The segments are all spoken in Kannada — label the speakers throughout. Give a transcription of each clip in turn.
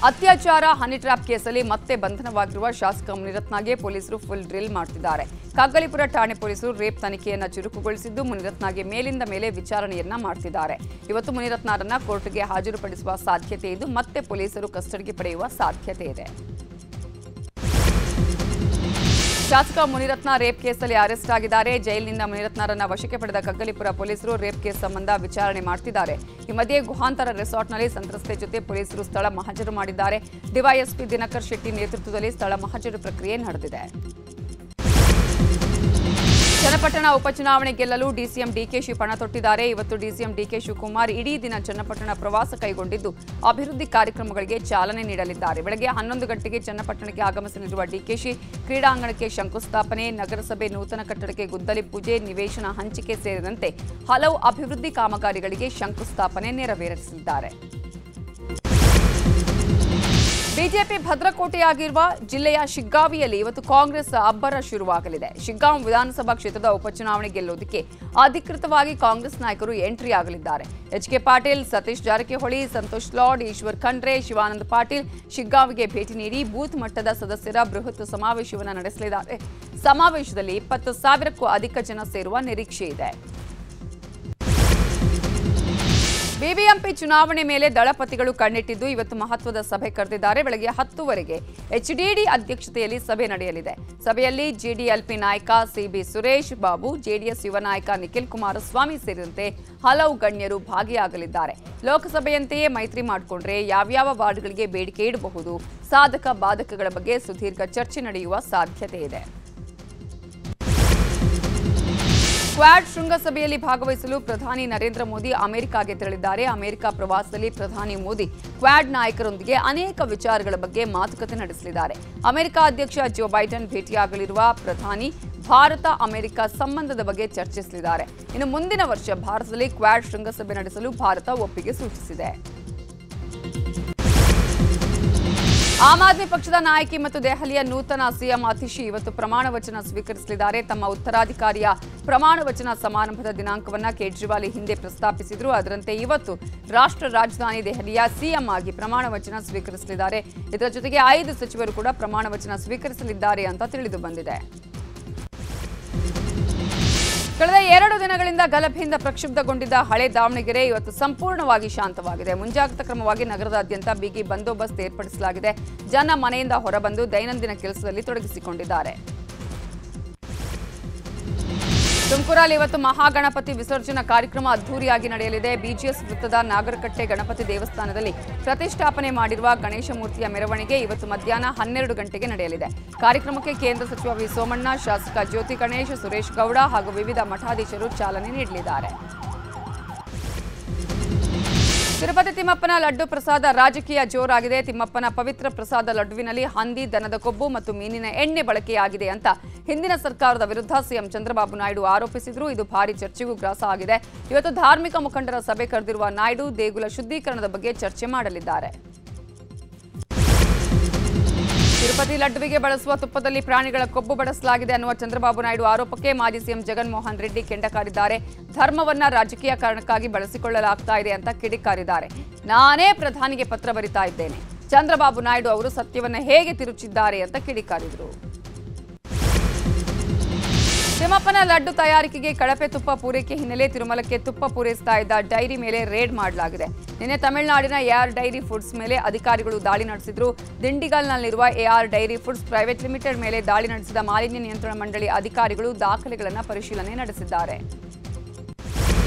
Speaker 1: ಅತ್ಯಾಚಾರ ಹನಿ ಟ್ರ್ಯಾಪ್ ಕೇಸಲ್ಲಿ ಮತ್ತೆ ಬಂಧನವಾಗಿರುವ ಶಾಸಕ ಮುನಿರತ್ನಗೆ ಪೊಲೀಸರು ಫುಲ್ ಡ್ರಿಲ್ ಮಾಡುತ್ತಿದ್ದಾರೆ. ಕಗ್ಗಲಿಪುರ ಠಾಣೆ ಪೊಲೀಸರು ರೇಪ್ ತನಿಖೆಯನ್ನು ಚುರುಕುಗೊಳಿಸಿದ್ದು ಮುನಿರತ್ನಗೆ ಮೇಲಿಂದ ಮೇಲೆ ವಿಚಾರಣೆಯನ್ನ ಮಾಡುತ್ತಿದ್ದಾರೆ. ಇವತ್ತು ಮುನಿರತ್ನರನ್ನ ಕೋರ್ಟ್ಗೆ ಹಾಜರುಪಡಿಸುವ ಸಾಧ್ಯತೆ ಇದ್ದು ಮತ್ತೆ ಪೊಲೀಸರು ಕಸ್ಟಡಿಗೆ ಪಡೆಯುವ ಸಾಧ್ಯತೆ ಇದೆ. ಶಾಸಕ ಮುನಿರತ್ನ ರೇಪ್ ಕೇಸಲ್ಲಿ ಅರೆಸ್ಟ್ ಆಗಿದ್ದಾರೆ. ಜೈಲಿನಿಂದ ಮುನಿರತ್ನರನ್ನ ವಶಕ್ಕೆ ಪಡೆದ ಕಗ್ಗಲಿಪುರ ಪೊಲೀಸರು ರೇಪ್ ಕೇಸ್ ಸಂಬಂಧ ವಿಚಾರಣೆ ಮಾಡುತ್ತಿದ್ದಾರೆ. ಈ ಮಧ್ಯೆ ಗುಹಾಂತರ ರೆಸಾರ್ಟ್ನಲ್ಲಿ ಸಂತ್ರಸ್ತೆ ಜೊತೆ ಪೊಲೀಸರು ಸ್ಥಳ ಮಹಜರು ಮಾಡಿದ್ದಾರೆ. ಡಿವೈಎಸ್ಪಿ ದಿನಕರ್ ಶೆಟ್ಟಿ ನೇತೃತ್ವದಲ್ಲಿ ಸ್ಥಳ ಮಹಜರು ಪ್ರಕ್ರಿಯೆ ನಡೆದಿದೆ. ಚನ್ನಪಟ್ಟಣ ಉಪಚುನಾವಣೆ ಗೆಲ್ಲಲು ಡಿಸಿಎಂ ಡಿಕೆಶಿ ಪಣ ತೊಟ್ಟಿದ್ದಾರೆ. ಇವತ್ತು ಡಿಸಿಎಂ ಡಿಕೆ ಶಿವಕುಮಾರ್ ಇಡೀ ದಿನ ಚನ್ನಪಟ್ಟಣ ಪ್ರವಾಸ ಕೈಗೊಂಡಿದ್ದು ಅಭಿವೃದ್ಧಿ ಕಾರ್ಯಕ್ರಮಗಳಿಗೆ ಚಾಲನೆ ನೀಡಲಿದ್ದಾರೆ. ಬೆಳಗ್ಗೆ 11 ಗಂಟೆಗೆ ಚನ್ನಪಟ್ಟಣಕ್ಕೆ ಆಗಮಿಸಲಿರುವ ಡಿಕೆಶಿ ಕ್ರೀಡಾಂಗಣಕ್ಕೆ ಶಂಕುಸ್ಥಾಪನೆ, ನಗರಸಭೆ ನೂತನ ಕಟ್ಟಡಕ್ಕೆ ಗುದ್ದಲಿ ಪೂಜೆ, ನಿವೇಶನ ಹಂಚಿಕೆ ಸೇರಿದಂತೆ ಹಲವು ಅಭಿವೃದ್ಧಿ ಕಾಮಗಾರಿಗಳಿಗೆ ಶಂಕುಸ್ಥಾಪನೆ ನೆರವೇರಿಸಲಿದ್ದಾರೆ. ಬಿಜೆಪಿ ಭದ್ರಕೋಟೆಯಾಗಿರುವ ಜಿಲ್ಲೆಯ ಶಿಗ್ಗಾವಿಯಲ್ಲಿ ಇವತ್ತು ಕಾಂಗ್ರೆಸ್ ಅಬ್ಬರ ಶುರುವಾಗಲಿದೆ. ಶಿಗ್ಗಾಂವ್ ವಿಧಾನಸಭಾ ಕ್ಷೇತ್ರದ ಉಪಚುನಾವಣೆ ಗೆಲ್ಲುವುದಕ್ಕೆ ಅಧಿಕೃತವಾಗಿ ಕಾಂಗ್ರೆಸ್ ನಾಯಕರು ಎಂಟ್ರಿ ಆಗಲಿದ್ದಾರೆ. ಎಚ್.ಕೆ. ಪಾಟೀಲ್, ಸತೀಶ್ ಜಾರಕಿಹೊಳಿ, ಸಂತೋಷ್ ಲಾಡ್, ಈಶ್ವರ್ ಖಂಡ್ರೆ, ಶಿವಾನಂದ ಪಾಟೀಲ್ ಶಿಗ್ಗಾವಿಗೆ ಭೇಟಿ ನೀಡಿ ಬೂತ್ ಮಟ್ಟದ ಸದಸ್ಯರ ಬೃಹತ್ ಸಮಾವೇಶವನ್ನು ನಡೆಸಲಿದ್ದಾರೆ. ಸಮಾವೇಶದಲ್ಲಿ 20,000ಕ್ಕೂ ಅಧಿಕ ಜನ ಸೇರುವ ನಿರೀಕ್ಷೆ ಇದೆ. ಬಿಬಿಎಂಪಿ ಚುನಾವಣೆ ಮೇಲೆ ದಳಪತಿಗಳು ಕಣ್ಣಿಟ್ಟಿದ್ದು ಇವತ್ತು ಮಹತ್ವದ ಸಭೆ ಕರೆದಿದ್ದಾರೆ. ಬೆಳಗ್ಗೆ 10ವರೆಗೆ ಎಚ್ಡಿಡಿ ಅಧ್ಯಕ್ಷತೆಯಲ್ಲಿ ಸಭೆ ನಡೆಯಲಿದೆ. ಸಭೆಯಲ್ಲಿ ಜೆಡಿಎಲ್ಪಿ ನಾಯಕ ಸಿಬಿ ಸುರೇಶ್ ಬಾಬು, ಜೆಡಿಎಸ್ ಯುವ ನಾಯಕ ನಿಖಿಲ್ ಕುಮಾರಸ್ವಾಮಿ ಸೇರಿದಂತೆ ಹಲವು ಗಣ್ಯರು ಭಾಗಿಯಾಗಲಿದ್ದಾರೆ. ಲೋಕಸಭೆಯಂತೆಯೇ ಮೈತ್ರಿ ಮಾಡಿಕೊಂಡ್ರೆ ಯಾವ್ಯಾವ ವಾರ್ಡ್ಗಳಿಗೆ ಬೇಡಿಕೆ ಇಡಬಹುದು, ಸಾಧಕ ಬಾಧಕಗಳ ಬಗ್ಗೆ ಸುದೀರ್ಘ ಚರ್ಚೆ ನಡೆಯುವ ಸಾಧ್ಯತೆ ಇದೆ. ಕ್ವಾಡ್ ಶೃಂಗಸಭೆಯಲ್ಲಿ ಭಾಗವಹಿಸಲು ಪ್ರಧಾನಿ ನರೇಂದ್ರ ಮೋದಿ ಅಮೆರಿಕಾಗೆ ತೆರಳಿದ್ದಾರೆ. ಅಮೆರಿಕ ಪ್ರವಾಸದಲ್ಲಿ ಪ್ರಧಾನಿ ಮೋದಿ ಕ್ವಾಡ್ ನಾಯಕರೊಂದಿಗೆ ಅನೇಕ ವಿಚಾರಗಳ ಬಗ್ಗೆ ಮಾತುಕತೆ ನಡೆಸಲಿದ್ದಾರೆ. ಅಮೆರಿಕ ಅಧ್ಯಕ್ಷ ಜೋ ಬೈಡನ್ ಭೇಟಿಯಾಗಲಿರುವ ಪ್ರಧಾನಿ ಭಾರತ ಅಮೆರಿಕ ಸಂಬಂಧದ ಬಗ್ಗೆ ಚರ್ಚಿಸಲಿದ್ದಾರೆ. ಇನ್ನು ಮುಂದಿನ ವರ್ಷ ಭಾರತದಲ್ಲಿ ಕ್ವಾಡ್ ಶೃಂಗಸಭೆ ನಡೆಸಲು ಭಾರತ ಒಪ್ಪಿಗೆ ಸೂಚಿಸಿದೆ. ಆಮ್ ಆದ್ಮಿ ಪಕ್ಷದ ನಾಯಕಿ ಮತ್ತು ದೆಹಲಿಯ ನೂತನ ಸಿಎಂ ಅತಿಶಿ ಇವತ್ತು ಪ್ರಮಾಣ ವಚನ ಸ್ವೀಕರಿಸಲಿದ್ದಾರೆ. ತಮ್ಮ ಉತ್ತರಾಧಿಕಾರಿಯ ಪ್ರಮಾಣ ವಚನ ಸಮಾರಂಭದ ದಿನಾಂಕವನ್ನು ಕೇಜ್ರಿವಾಲ್ ಹಿಂದೆ ಪ್ರಸ್ತಾಪಿಸಿದ್ರು. ಅದರಂತೆ ಇವತ್ತು ರಾಷ್ಟ್ರ ರಾಜಧಾನಿ ದೆಹಲಿಯ ಸಿಎಂ ಆಗಿ ಪ್ರಮಾಣ ವಚನ ಸ್ವೀಕರಿಸಲಿದ್ದಾರೆ. ಇದರ ಜೊತೆಗೆ 5 ಸಚಿವರು ಕೂಡ ಪ್ರಮಾಣ ವಚನ ಸ್ವೀಕರಿಸಲಿದ್ದಾರೆ ಅಂತ ತಿಳಿದು ಬಂದಿದೆ. ಕಳೆದ 2 ದಿನಗಳಿಂದ ಗಲಭೆಯಿಂದ ಪ್ರಕ್ಷುಬ್ಧಗೊಂಡಿದ್ದ ಹಳೆ ದಾವಣಗೆರೆ ಇವತ್ತು ಸಂಪೂರ್ಣವಾಗಿ ಶಾಂತವಾಗಿದೆ. ಮುಂಜಾಗ್ರತಾ ಕ್ರಮವಾಗಿ ನಗರದಾದ್ಯಂತ ಬಿಗಿ ಬಂದೋಬಸ್ತ್ ಏರ್ಪಡಿಸಲಾಗಿದೆ. ಜನ ಮನೆಯಿಂದ ಹೊರಬಂದು ದೈನಂದಿನ ಕೆಲಸದಲ್ಲಿ ತೊಡಗಿಸಿಕೊಂಡಿದ್ದಾರೆ. ತುಮಕೂರಲ್ಲಿ ಇವತ್ತು ಮಹಾಗಣಪತಿ ವಿಸರ್ಜನಾ ಕಾರ್ಯಕ್ರಮ ಅದ್ದೂರಿಯಾಗಿ ನಡೆಯಲಿದೆ. ಬಿಜಿಎಸ್ ವೃತ್ತದ ನಾಗರಕಟ್ಟೆ ಗಣಪತಿ ದೇವಸ್ಥಾನದಲ್ಲಿ ಪ್ರತಿಷ್ಠಾಪನೆ ಮಾಡಿರುವ ಗಣೇಶ ಮೂರ್ತಿಯ ಮೆರವಣಿಗೆ ಇವತ್ತು ಮಧ್ಯಾಹ್ನ 12 ಗಂಟೆಗೆ ನಡೆಯಲಿದೆ. ಕಾರ್ಯಕ್ರಮಕ್ಕೆ ಕೇಂದ್ರ ಸಚಿವ ವಿ ಸೋಮಣ್ಣ, ಶಾಸಕ ಜ್ಯೋತಿ ಗಣೇಶ್, ಸುರೇಶ್ ಗೌಡ ಹಾಗೂ ವಿವಿಧ ಮಠಾಧೀಶರು ಚಾಲನೆ ನೀಡಲಿದ್ದಾರೆ. ತಿರುಪತಿ ತಿಮ್ಮಪ್ಪನ ಲಡ್ಡು ಪ್ರಸಾದ ರಾಜಕೀಯ ಜೋರಾಗಿದೆ. ತಿಮ್ಮಪ್ಪನ ಪವಿತ್ರ ಪ್ರಸಾದ ಲಡ್ಡುವಿನಲ್ಲಿ ಹಂದಿ, ದನದ ಕೊಬ್ಬು ಮತ್ತು ಮೀನಿನ ಎಣ್ಣೆ ಬಳಕೆಯಾಗಿದೆ ಅಂತ ಹಿಂದಿನ ಸರ್ಕಾರದ ವಿರುದ್ಧ ಸಿಎಂ ಚಂದ್ರಬಾಬು ನಾಯ್ಡು ಆರೋಪಿಸಿದ್ರು. ಇದು ಭಾರಿ ಚರ್ಚೆಗೂ ಗ್ರಾಸ ಆಗಿದೆ. ಇವತ್ತು ಧಾರ್ಮಿಕ ಮುಖಂಡರ ಸಭೆ ಕರೆದಿರುವ ನಾಯ್ಡು ದೇಗುಲ ಶುದ್ಧೀಕರಣದ ಬಗ್ಗೆ ಚರ್ಚೆ ಮಾಡಲಿದ್ದಾರೆ. ತಿರುಪತಿ ಲಡ್ಡುವಿಗೆ ಬಳಸುವ ತುಪ್ಪದಲ್ಲಿ ಪ್ರಾಣಿಗಳ ಕೊಬ್ಬು ಬಳಸಲಾಗಿದೆ ಅನ್ನುವ ಚಂದ್ರಬಾಬು ನಾಯ್ಡು ಆರೋಪಕ್ಕೆ ಮಾಜಿ ಸಿಎಂ ಜಗನ್ಮೋಹನ್ ರೆಡ್ಡಿ ಕೆಂಡಕಾರಿದ್ದಾರೆ. ಧರ್ಮವನ್ನ ರಾಜಕೀಯ ಕಾರಣಕ್ಕಾಗಿ ಬಳಸಿಕೊಳ್ಳಲಾಗ್ತಾ ಇದೆ ಅಂತ ಕಿಡಿಕಾರಿದ್ದಾರೆ. ನಾನೇ ಪ್ರಧಾನಿಗೆ ಪತ್ರ ಬರಿತಾ ಇದ್ದೇನೆ. ಚಂದ್ರಬಾಬು ನಾಯ್ಡು ಅವರು ಸತ್ಯವನ್ನ ಹೇಗೆ ತಿರುಚಿದ್ದಾರೆ ಅಂತ ಕಿಡಿಕಾರಿದರು. ತಿಮ್ಮಪ್ಪನ ಲಡ್ಡು ತಯಾರಿಕೆಗೆ ಕಳಪೆ ತುಪ್ಪ ಪೂರೈಕೆ ಹಿನ್ನೆಲೆ ತಿರುಮಲಕ್ಕೆ ತುಪ್ಪ ಪೂರೈಸ್ತಾ ಇದ್ದ ಡೈರಿ ಮೇಲೆ ರೇಡ್ ಮಾಡಲಾಗಿದೆ. ನಿನ್ನೆ ತಮಿಳುನಾಡಿನ ಎಆರ್ ಡೈರಿ ಫುಡ್ಸ್ ಮೇಲೆ ಅಧಿಕಾರಿಗಳು ದಾಳಿ ನಡೆಸಿದ್ರು. ದಿಂಡಿಗಲ್ನಲ್ಲಿರುವ AR dairy foods private limited ಮೇಲೆ ದಾಳಿ ನಡೆಸಿದ ಮಾಲಿನ್ಯ ನಿಯಂತ್ರಣ ಮಂಡಳಿ ಅಧಿಕಾರಿಗಳು ದಾಖಲೆಗಳನ್ನು ಪರಿಶೀಲನೆ ನಡೆಸಿದ್ದಾರೆ.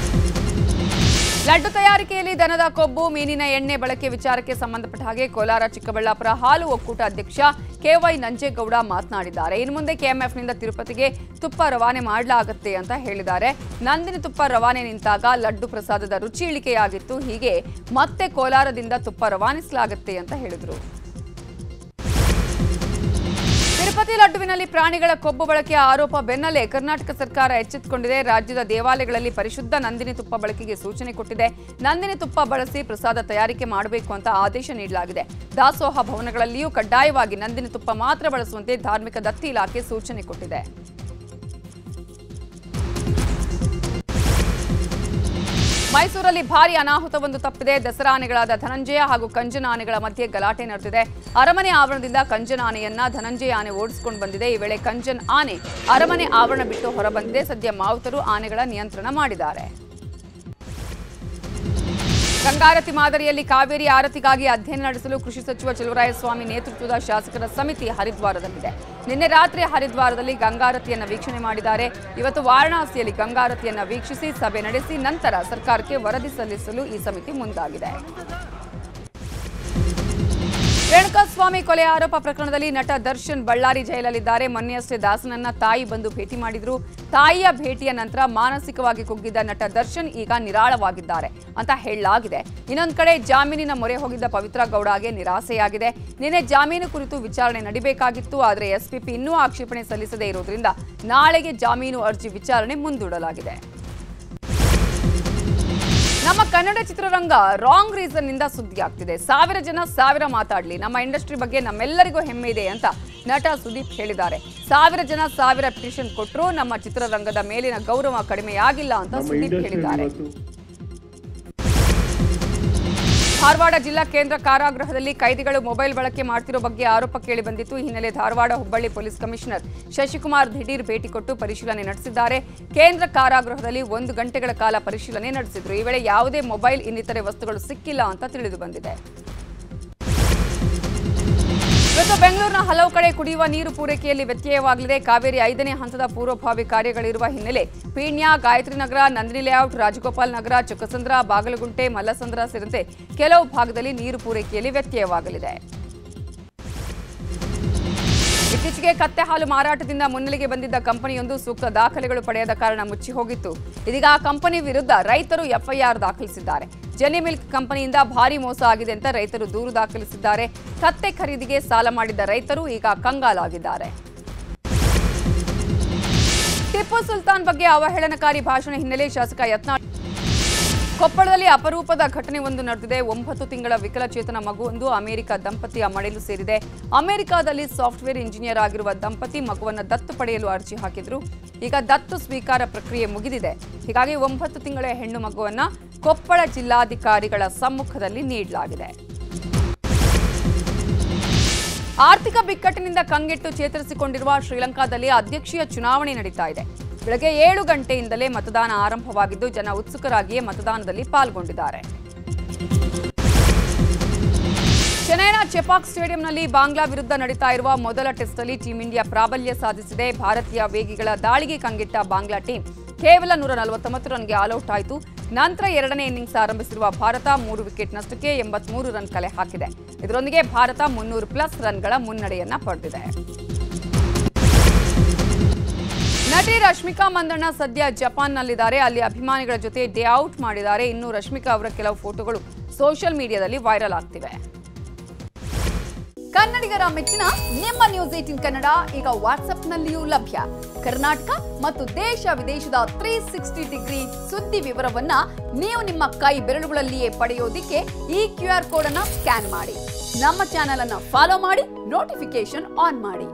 Speaker 1: ಲಡ್ಡು ತಯಾರಿಕೆಯಲ್ಲಿ ದನದ ಕೊಬ್ಬು, ಮೀನಿನ ಎಣ್ಣೆ ಬಳಕೆ ವಿಚಾರಕ್ಕೆ ಸಂಬಂಧಪಟ್ಟ ಹಾಗೆ ಕೋಲಾರ ಚಿಕ್ಕಬಳ್ಳಾಪುರ ಹಾಲು ಒಕ್ಕೂಟ ಅಧ್ಯಕ್ಷ ಕೆವೈ ನಂಜೇಗೌಡ ಮಾತನಾಡಿದ್ದಾರೆ. ಇನ್ನು ಮುಂದೆ ಕೆಎಂಎಫ್ನಿಂದ ತಿರುಪತಿಗೆ ತುಪ್ಪ ರವಾನೆ ಮಾಡಲಾಗುತ್ತೆ ಅಂತ ಹೇಳಿದ್ದಾರೆ. ನಂದಿನಿ ತುಪ್ಪ ರವಾನೆ ನಿಂತಾಗ ಲಡ್ಡು ಪ್ರಸಾದದ ರುಚಿ ಇಳಿಕೆಯಾಗಿತ್ತು. ಹೀಗೆ ಮತ್ತೆ ಕೋಲಾರದಿಂದ ತುಪ್ಪ ರವಾನಿಸಲಾಗುತ್ತೆ ಅಂತ ಹೇಳಿದರು. ತಿರುಪತಿ ಲಡ್ಡುವಿನಲ್ಲಿ ಪ್ರಾಣಿಗಳ ಕೊಬ್ಬು ಬಳಕೆಯ ಆರೋಪ ಬೆನ್ನಲ್ಲೇ ಕರ್ನಾಟಕ ಸರ್ಕಾರ ಎಚ್ಚೆತ್ತುಕೊಂಡಿದೆ. ರಾಜ್ಯದ ದೇವಾಲಯಗಳಲ್ಲಿ ಪರಿಶುದ್ಧ ನಂದಿನಿ ತುಪ್ಪ ಬಳಕೆಗೆ ಸೂಚನೆ ಕೊಟ್ಟಿದೆ. ನಂದಿನಿ ತುಪ್ಪ ಬಳಸಿ ಪ್ರಸಾದ ತಯಾರಿಕೆ ಮಾಡಬೇಕು ಅಂತ ಆದೇಶ ನೀಡಲಾಗಿದೆ. ದಾಸೋಹ ಭವನಗಳಲ್ಲಿಯೂ ಕಡ್ಡಾಯವಾಗಿ ನಂದಿನಿ ತುಪ್ಪ ಮಾತ್ರ ಬಳಸುವಂತೆ ಧಾರ್ಮಿಕ ದತ್ತಿ ಇಲಾಖೆ ಸೂಚನೆ ಕೊಟ್ಟಿದೆ. ಮೈಸೂರಲ್ಲಿ ಭಾರಿ ಅನಾಹುತವೊಂದು ತಪ್ಪಿದೆ. ದಸರಾ ಆನೆಗಳಾದ ಧನಂಜಯ ಹಾಗೂ ಕಂಜನ ಆನೆಗಳ ಮಧ್ಯೆ ಗಲಾಟೆ ನಡೆದಿದೆ. ಅರಮನೆ ಆವರಣದಿಂದ ಕಂಜನ ಆನೆಯನ್ನ ಧನಂಜಯ ಆನೆ ಓಡಿಸಿಕೊಂಡು ಬಂದಿದೆ. ಈ ವೇಳೆ ಕಂಜನ್ ಆನೆ ಅರಮನೆ ಆವರಣ ಬಿಟ್ಟು ಹೊರಬಂದಿದೆ. ಸದ್ಯ ಮಾವುತರು ಆನೆಗಳ ನಿಯಂತ್ರಣ ಮಾಡಿದ್ದಾರೆ. ಗಂಗಾರತಿ ಮಾದರಿಯಲ್ಲಿ ಕಾವೇರಿ ಆರತಿಗಾಗಿ ಅಧ್ಯಯನ ನಡೆಸಲು ಕೃಷಿ ಸಚಿವ ಚಲುವರಾಯಸ್ವಾಮಿ ನೇತೃತ್ವದ ಶಾಸಕರ ಸಮಿತಿ ಹರಿದ್ವಾರದಲ್ಲಿದೆ. ನಿನ್ನೆ ರಾತ್ರಿ ಹರಿದ್ವಾರದಲ್ಲಿ ಗಂಗಾರತಿಯನ್ನು ವೀಕ್ಷಣೆ ಮಾಡಿದ್ದಾರೆ. ಇವತ್ತು ವಾರಣಾಸಿಯಲ್ಲಿ ಗಂಗಾರತಿಯನ್ನು ವೀಕ್ಷಿಸಿ ಸಭೆ ನಡೆಸಿ ನಂತರ ಸರ್ಕಾರಕ್ಕೆ ವರದಿ ಸಲ್ಲಿಸಲು ಈ ಸಮಿತಿ ಮುಂದಾಗಿದೆ. ರೇಣುಕಾಸ್ವಾಮಿ ಕೊಲೆ ಆರೋಪ ಪ್ರಕರಣದಲ್ಲಿ ನಟ ದರ್ಶನ್ ಬಳ್ಳಾರಿ ಜೈಲಲ್ಲಿದ್ದಾರೆ. ಮೊನ್ನೆಯಷ್ಟೇ ದಾಸನನ್ನ ತಾಯಿ ಬಂದು ಭೇಟಿ ಮಾಡಿದ್ರು. ತಾಯಿಯ ಭೇಟಿಯ ನಂತರ ಮಾನಸಿಕವಾಗಿ ಕುಗ್ಗಿದ್ದ ನಟ ದರ್ಶನ್ ಈಗ ನಿರಾಳವಾಗಿದ್ದಾರೆ ಅಂತ ಹೇಳಲಾಗಿದೆ. ಇನ್ನೊಂದು ಕಡೆ ಜಾಮೀನಿನ ಮೊರೆ ಹೋಗಿದ್ದ ಪವಿತ್ರ ಗೌಡಗೆ ನಿರಾಸೆಯಾಗಿದೆ. ನಿನ್ನೆ ಜಾಮೀನು ಕುರಿತು ವಿಚಾರಣೆ ನಡೆಯಬೇಕಾಗಿತ್ತು. ಆದರೆ ಎಸ್ಪಿಪಿ ಇನ್ನೂ ಆಕ್ಷೇಪಣೆ ಸಲ್ಲಿಸದೇ ಇರುವುದರಿಂದ ನಾಳೆಗೆ ಜಾಮೀನು ಅರ್ಜಿ ವಿಚಾರಣೆ ಮುಂದೂಡಲಾಗಿದೆ. ನಮ್ಮ ಕನ್ನಡ ಚಿತ್ರರಂಗ ರಾಂಗ್ ರೀಸನ್ ನಿಂದ ಸುದ್ದಿಯಾಗ್ತಿದೆ. 1000 ಜನ 1000 ಮಾತಾಡ್ಲಿ, ನಮ್ಮ ಇಂಡಸ್ಟ್ರಿ ಬಗ್ಗೆ ನಮ್ಮೆಲ್ಲರಿಗೂ ಹೆಮ್ಮೆ ಇದೆ ಅಂತ ನಟ ಸುದೀಪ್ ಹೇಳಿದ್ದಾರೆ. 1000 ಜನ 1000 ಪಿಟಿಷನ್ ಕೊಟ್ಟರು ನಮ್ಮ ಚಿತ್ರರಂಗದ ಮೇಲಿನ ಗೌರವ ಕಡಿಮೆಯಾಗಿಲ್ಲ ಅಂತ ಸುದೀಪ್ ಹೇಳಿದ್ದಾರೆ. ಧಾರವಾಡ ಜಿಲ್ಲಾ ಕೇಂದ್ರ ಕಾರಾಗೃಹದಲ್ಲಿ ಕೈದಿಗಳು ಮೊಬೈಲ್ ಬಳಕೆ ಮಾಡ್ತಿರೋ ಬಗ್ಗೆ ಆರೋಪ ಕೇಳಿ ಬಂದಿತ್ತು. ಈ ಹಿನ್ನೆಲೆ ಧಾರವಾಡ ಹುಬ್ಬಳ್ಳಿ ಪೊಲೀಸ್ ಕಮಿಷನರ್ ಶಶಿಕುಮಾರ್ ದಿಢೀರ್ ಭೇಟಿ ಕೊಟ್ಟು ಪರಿಶೀಲನೆ ನಡೆಸಿದ್ದಾರೆ. ಕೇಂದ್ರ ಕಾರಾಗೃಹದಲ್ಲಿ 1 ಗಂಟೆಗಳ ಕಾಲ ಪರಿಶೀಲನೆ ನಡೆಸಿದ್ರು. ಈ ವೇಳೆ ಯಾವುದೇ ಮೊಬೈಲ್ ಇನ್ನಿತರೆ ವಸ್ತುಗಳು ಸಿಕ್ಕಿಲ್ಲ ಅಂತ ತಿಳಿದು ಬಂದಿದೆ. ಇವತ್ತು ಬೆಂಗಳೂರಿನ ಹಲವು ಕಡೆ ಕುಡಿಯುವ ನೀರು ಪೂರೈಕೆಯಲ್ಲಿ ವ್ಯತ್ಯಯವಾಗಲಿದೆ. ಕಾವೇರಿ 5ನೇ ಹಂತದ ಪೂರ್ವಭಾವಿ ಕಾರ್ಯಗಳಿರುವ ಹಿನ್ನೆಲೆ ಪೀಣ್ಯ, ಗಾಯತ್ರಿ ನಗರ, ನಂದಿನಿ ಲೇಔಟ್, ರಾಜಗೋಪಾಲ್ ನಗರ, ಚೊಕ್ಕಸಂದ್ರ, ಬಾಗಲಗುಂಟೆ, ಮಲ್ಲಸಂದ್ರ ಸೇರಿದಂತೆ ಕೆಲವು ಭಾಗದಲ್ಲಿ ನೀರು ಪೂರೈಕೆಯಲ್ಲಿ ವ್ಯತ್ಯಯವಾಗಲಿದೆ. ಇತ್ತೀಚೆಗೆ ಕತ್ತೆ ಹಾಲು ಮಾರಾಟದಿಂದ ಮುನ್ನೆಲೆಗೆ ಬಂದಿದ್ದ ಕಂಪನಿಯೊಂದು ಸೂಕ್ತ ದಾಖಲೆಗಳು ಪಡೆಯದ ಕಾರಣ ಮುಚ್ಚಿ ಹೋಗಿತ್ತು. ಇದೀಗ ಆ ಕಂಪನಿ ವಿರುದ್ಧ ರೈತರು ಎಫ್ಐಆರ್ ದಾಖಲಿಸಿದ್ದಾರೆ. ಜೆನಿ ಮಿಲ್ಕ್ ಕಂಪನಿಯಿಂದ ಭಾರಿ ಮೋಸ ಆಗಿದೆ ಅಂತ ರೈತರು ದೂರು ದಾಖಲಿಸಿದ್ದಾರೆ. ಕತ್ತೆ ಖರೀದಿಗೆ ಸಾಲ ಮಾಡಿದ್ದ ರೈತರು ಈಗ ಕಂಗಾಲಾಗಿದ್ದಾರೆ. ಟಿಪ್ಪು ಸುಲ್ತಾನ್ ಬಗ್ಗೆ ಅವಹೇಳನಕಾರಿ ಭಾಷಣ ಹಿನ್ನೆಲೆ ಶಾಸಕ ಯತ್ನಾಳ್ ಕೊಪ್ಪಳದಲ್ಲಿ ಅಪರೂಪದ ಘಟನೆಯೊಂದು ನಡೆದಿದೆ. 9 ತಿಂಗಳ ವಿಕಲಚೇತನ ಮಗುವೊಂದು ಅಮೆರಿಕ ದಂಪತಿಯ ಮಡಿಲು ಸೇರಿದೆ. ಅಮೆರಿಕದಲ್ಲಿ ಸಾಫ್ಟ್ವೇರ್ ಇಂಜಿನಿಯರ್ ಆಗಿರುವ ದಂಪತಿ ಮಗುವನ್ನು ದತ್ತು ಪಡೆಯಲು ಅರ್ಜಿ ಹಾಕಿದ್ರು. ಈಗ ದತ್ತು ಸ್ವೀಕಾರ ಪ್ರಕ್ರಿಯೆ ಮುಗಿದಿದೆ. ಹೀಗಾಗಿ 9 ತಿಂಗಳ ಹೆಣ್ಣು ಮಗುವನ್ನು ಕೊಪ್ಪಳ ಜಿಲ್ಲಾಧಿಕಾರಿಗಳ ಸಮ್ಮುಖದಲ್ಲಿ ನೀಡಲಾಗಿದೆ. ಆರ್ಥಿಕ ಬಿಕ್ಕಟ್ಟಿನಿಂದ ಕಂಗೆಟ್ಟು ಚೇತರಿಸಿಕೊಂಡಿರುವ ಶ್ರೀಲಂಕಾದಲ್ಲಿ ಅಧ್ಯಕ್ಷೀಯ ಚುನಾವಣೆ ನಡೀತಾ ಇದೆ. ಬೆಳಗ್ಗೆ 7 ಗಂಟೆಯಿಂದಲೇ ಮತದಾನ ಆರಂಭವಾಗಿದ್ದು ಜನ ಉತ್ಸುಕರಾಗಿಯೇ ಮತದಾನದಲ್ಲಿ ಪಾಲ್ಗೊಂಡಿದ್ದಾರೆ. ಚೆನ್ನೈನ ಚೆಪಾಕ್ ಸ್ಟೇಡಿಯಂನಲ್ಲಿ ಬಾಂಗ್ಲಾ ವಿರುದ್ಧ ನಡೀತಾ ಇರುವ ಮೊದಲ ಟೆಸ್ಟ್ನಲ್ಲಿ ಟೀಂ ಇಂಡಿಯಾ ಪ್ರಾಬಲ್ಯ ಸಾಧಿಸಿದೆ. ಭಾರತೀಯ ವೇಗಿಗಳ ದಾಳಿಗೆ ಕಂಗೆಟ್ಟ ಬಾಂಗ್ಲಾ ಟೀಂ ಕೇವಲ 149 ರನ್ಗೆ ಆಲ್ಔಟ್ ಆಯಿತು. ನಂತರ 2ನೇ ಇನ್ನಿಂಗ್ಸ್ ಆರಂಭಿಸಿರುವ ಭಾರತ 3 ವಿಕೆಟ್ ನಷ್ಟಕ್ಕೆ 83 ರನ್ ಕಲೆ ಹಾಕಿದೆ. ಇದರೊಂದಿಗೆ ಭಾರತ 300+ ರನ್ಗಳ ಮುನ್ನಡೆಯನ್ನ ಪಡೆದಿದೆ. ನಟಿ ರಶ್ಮಿಕಾ ಮಂದಣ್ಣ ಸದ್ಯ ಜಪಾನ್ನಲ್ಲಿದ್ದಾರೆ. ಅಲ್ಲಿ ಅಭಿಮಾನಿಗಳ ಜೊತೆ ಡೇ ಔಟ್ ಮಾಡಿದ್ದಾರೆ. ಇನ್ನು ರಶ್ಮಿಕಾ ಅವರ ಕೆಲವು ಫೋಟೋಗಳು ಸೋಷಿಯಲ್ ಮೀಡಿಯಾದಲ್ಲಿ ವೈರಲ್ ಆಗ್ತಿವೆ. ಕನ್ನಡಿಗರ ಮೆಚ್ಚಿನ ನಿಮ್ಮ ನ್ಯೂಸ್ 18 ಕನ್ನಡ ಈಗ ವಾಟ್ಸ್ಆಪ್ನಲ್ಲಿಯೂ ಲಭ್ಯ. ಕರ್ನಾಟಕ ಮತ್ತು ದೇಶ ವಿದೇಶದ 360 ಡಿಗ್ರಿ ಸುದ್ದಿ ವಿವರವನ್ನ ನೀವು ನಿಮ್ಮ ಕೈ ಬೆರಳುಗಳಲ್ಲಿಯೇ ಪಡೆಯೋದಿಕ್ಕೆ ಈ QR ಕೋಡ್ ಅನ್ನು ಸ್ಕ್ಯಾನ್ ಮಾಡಿ. ನಮ್ಮ ಚಾನೆಲ್ ಅನ್ನು ಫಾಲೋ ಮಾಡಿ, ನೋಟಿಫಿಕೇಶನ್ ಆನ್ ಮಾಡಿ.